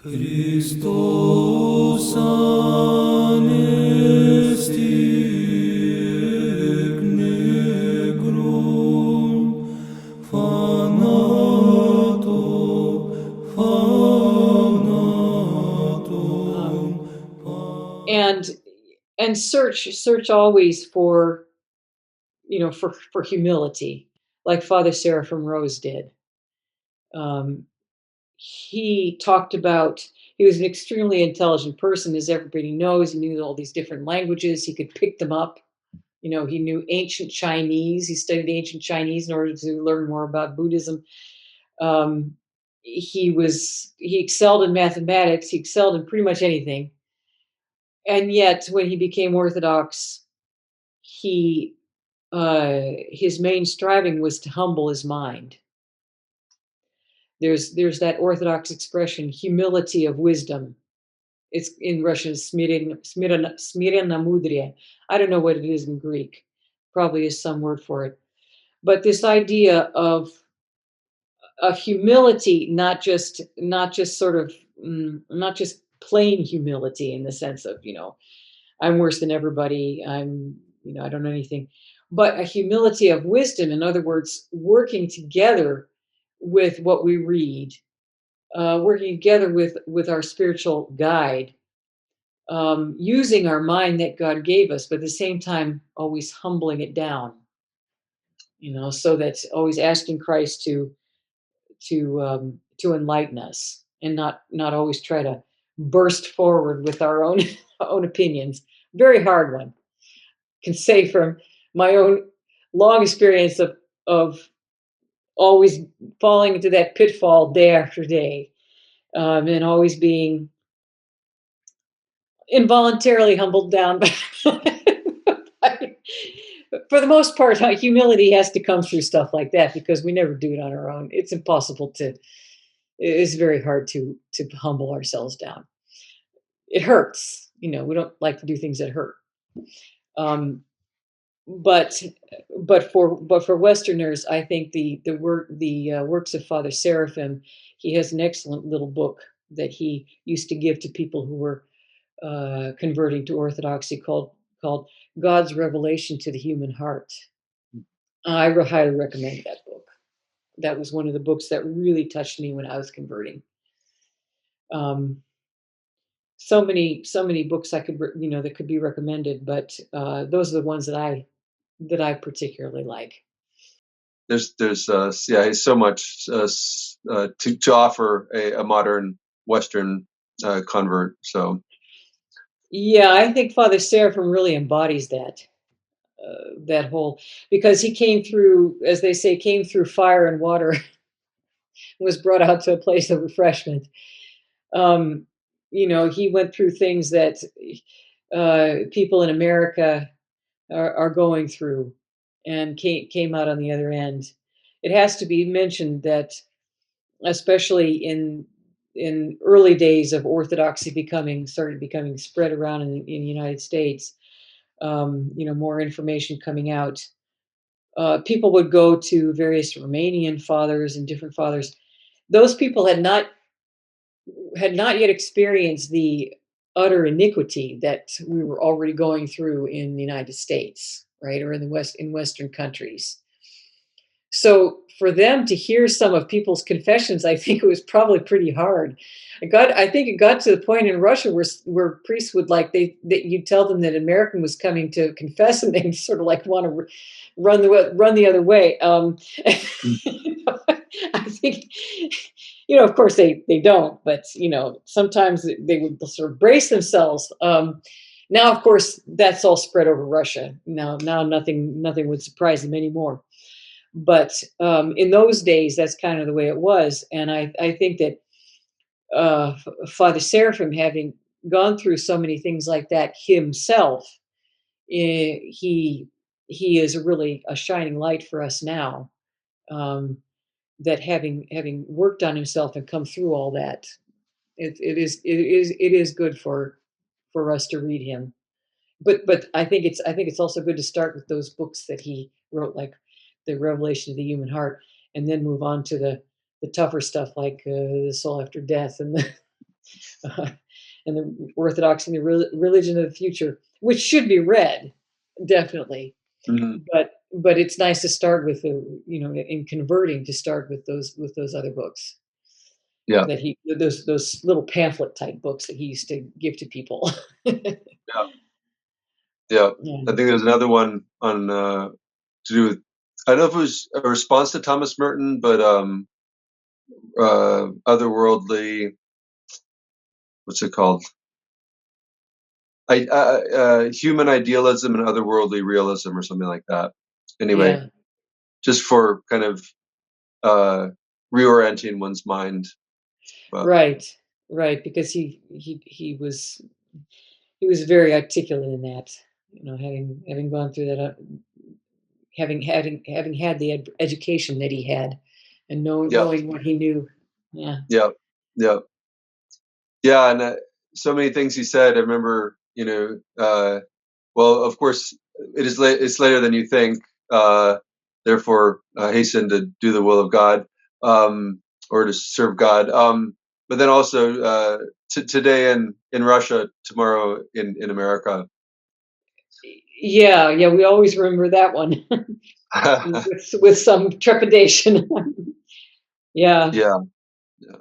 Christos anesti negrum fanato and search always for, for humility, like Father Seraphim Rose did. Um, he talked about he was an extremely intelligent person, as everybody knows. He knew all these different languages. He could pick them up. He knew ancient Chinese. He studied ancient Chinese in order to learn more about Buddhism. Um, he excelled in mathematics. He excelled in pretty much anything. And yet, when he became Orthodox, he his main striving was to humble his mind. There's that Orthodox expression, humility of wisdom. It's in Russian, smirena mudria. I don't know what it is in Greek. Probably is some word for it. But this idea of humility, not just sort of not just plain humility in the sense of, I'm worse than everybody. I don't know anything, but a humility of wisdom. In other words, working together with what we read, working together with our spiritual guide, using our mind that God gave us, but at the same time, always humbling it down. So that's always asking Christ to enlighten us, and not always try to burst forward with our own own opinions. Very hard one. Can say from my own long experience of always falling into that pitfall day after day, and always being involuntarily humbled down. For the most part, humility has to come through stuff like that, because we never do it on our own. It's impossible to. It's very hard to humble ourselves down. It hurts. We don't like to do things that hurt. Um, but for Westerners, I think the works of Father Seraphim. He has an excellent little book that he used to give to people who were converting to Orthodoxy, called God's Revelation to the Human Heart. I highly recommend that book. That was one of the books that really touched me when I was converting. Um, so many books I could that could be recommended, but those are the ones that I particularly like. He's so much to offer a modern Western convert. So Yeah, I think Father Seraphim really embodies that whole, because he came through, as they say, came through fire and water, was brought out to a place of refreshment. Um, he went through things that people in America are going through, and came out on the other end. It has to be mentioned that, especially in early days of Orthodoxy started becoming spread around in the United States, more information coming out. People would go to various Romanian fathers and different fathers. Those people had not yet experienced the utter iniquity that we were already going through in the United States, right, or in Western countries. So for them to hear some of people's confessions, I think it was probably pretty hard. I think it got to the point in Russia where priests would that you'd tell them that an American was coming to confess, and they sort of want to run the other way. I think, of course they don't, but sometimes they would sort of brace themselves. Now, of course, that's all spread over Russia. Now nothing would surprise them anymore. But in those days, that's kind of the way it was. And I think that Father Seraphim, having gone through so many things like that himself, he is really a shining light for us now. That having worked on himself and come through all that, it is good for us to read him. But I think it's also good to start with those books that he wrote, like the Revelation of the Human Heart, and then move on to the tougher stuff, like the Soul After Death, and and the Orthodox and the religion of the future, which should be read, definitely. Mhm. But it's nice to start with the, in converting, to start with those other books Yeah, that he those little pamphlet type books that he used to give to people. yeah, yeah. I Yeah. think there's another one on to do with. I don't know if it was a response to Thomas Merton, but otherworldly. What's it called? Human idealism and otherworldly realism, or something like that. Anyway, Yeah. just for kind of uh, reorienting one's mind. But Right. Right. Because he was very articulate in that. Having gone through that, having had the education that he had, and yeah, knowing what he knew. Yeah. yeah, yeah, yeah, and so many things he said. I remember, well, of course, it's later than you think. Therefore, hasten to do the will of God, or to serve God. But then also, today in Russia, tomorrow in America. Yeah, yeah, we always remember that one with some trepidation. Yeah. Yeah, yeah.